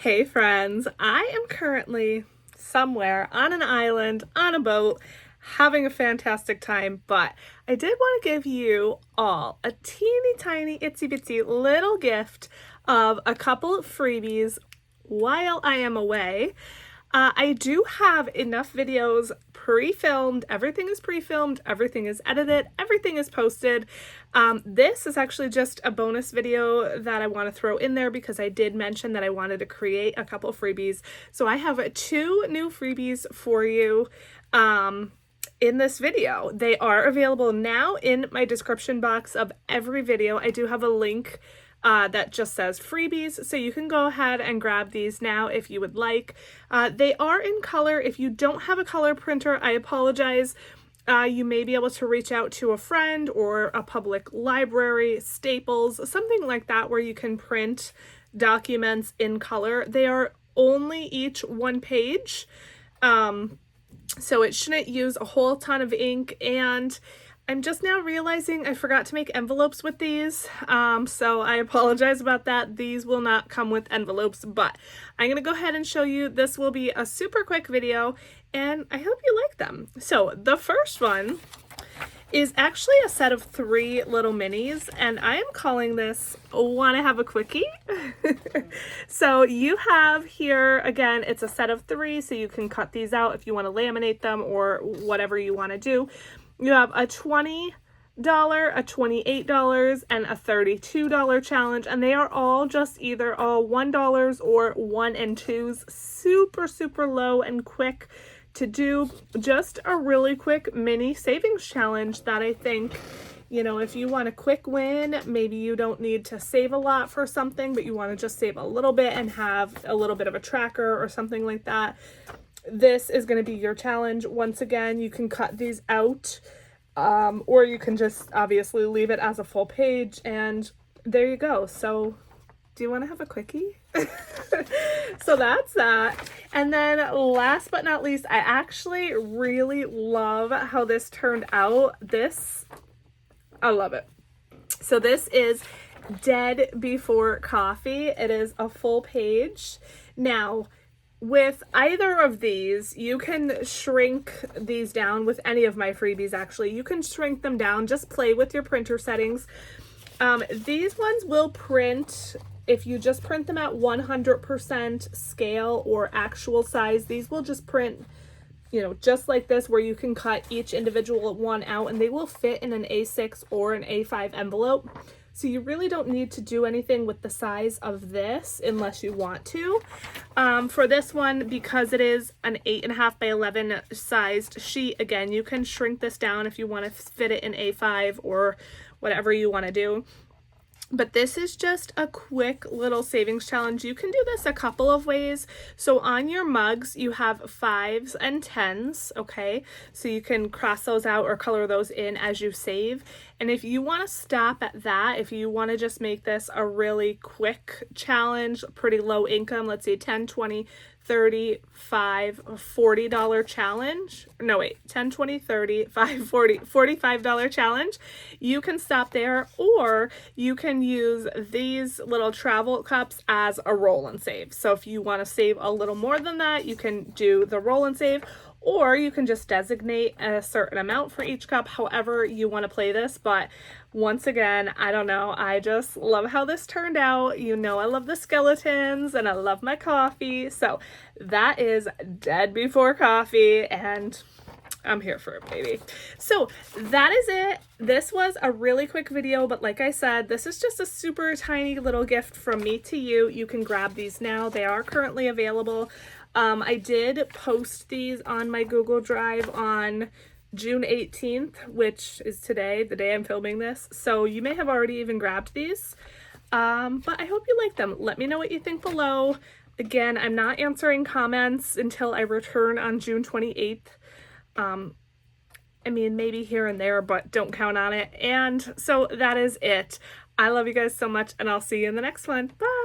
Hey friends, I am currently somewhere on an island, on a boat, having a fantastic time, but I did want to give you all a teeny tiny itsy bitsy little gift of a couple of freebies while I am away. I do have enough videos pre-filmed. Everything is pre-filmed, everything is edited, everything is posted. This is actually just a bonus video that I want to throw in there because I did mention that I wanted to create a couple freebies. So I have 2 new freebies for you in this video. They are available now in my description box of every video. I do have a link that just says freebies, so you can go ahead and grab these now if you would like. They are in color. If you don't have a color printer, I apologize. You may be able to reach out to a friend or a public library, Staples, something like that, where you can print documents in color. They are only each 1 page, so it shouldn't use a whole ton of ink, and I'm just now realizing I forgot to make envelopes with these, so I apologize about that. These will not come with envelopes, but I'm going to go ahead and show you. This will be a super quick video, and I hope you like them. So the first one is actually a set of 3 little minis, and I am calling this Wanna Have a Quickie? So you have here, again, it's a set of 3, so you can cut these out if you want to laminate them or whatever you want to do. You have a $20, a $28, and a $32 challenge, and they are all just either all $1 or 1 and 2s. Super, super low and quick to do. Just a really quick mini savings challenge that I think, you know, if you want a quick win, maybe you don't need to save a lot for something, but you want to just save a little bit and have a little bit of a tracker or something like that. This is going to be your challenge. Once again, you can cut these out, or you can just obviously leave it as a full page, and there you go. So do you want to have a quickie? So that's that. And then last but not least, I actually really love how this turned out. I love it. So this is Dead Before Coffee. It is a full page. Now, with either of these, you can shrink these down. With any of my freebies, actually, you can shrink them down. Just play with your printer settings. These ones will print, if you just print them at 100% scale or actual size, these will just print, you know, just like this, where you can cut each individual one out, and they will fit in an A6 or an A5 envelope. So you really don't need to do anything with the size of this unless you want to. For this one, because it is an 8.5 by 11 sized sheet, again, you can shrink this down if you want to fit it in A5 or whatever you want to do. But this is just a quick little savings challenge. You can do this a couple of ways. So on your mugs, you have 5s and 10s, okay? So you can cross those out or color those in as you save. And if you want to stop at that, if you want to just make this a really quick challenge, pretty low income, let's say 10, 20, 30, $5, $40 challenge. No, wait, 10, 20, 30, $5, $40, $45 challenge. You can stop there, or you can use these little travel cups as a roll and save. So if you want to save a little more than that, you can do the roll and save, or you can just designate a certain amount for each cup, however you want to play this. But once again, I don't know, I just love how this turned out. You know, I love the skeletons and I love my coffee. So that is Dead Before Coffee, and I'm here for it, baby. So that is it. This was a really quick video, but like I said, this is just a super tiny little gift from me to you. You can grab these now. They are currently available. I did post these on my Google Drive on June 18th, which is today, the day I'm filming this. So you may have already even grabbed these, but I hope you like them. Let me know what you think below. Again, I'm not answering comments until I return on June 28th. I mean, maybe here and there, but don't count on it. And so that is it. I love you guys so much, and I'll see you in the next one. Bye!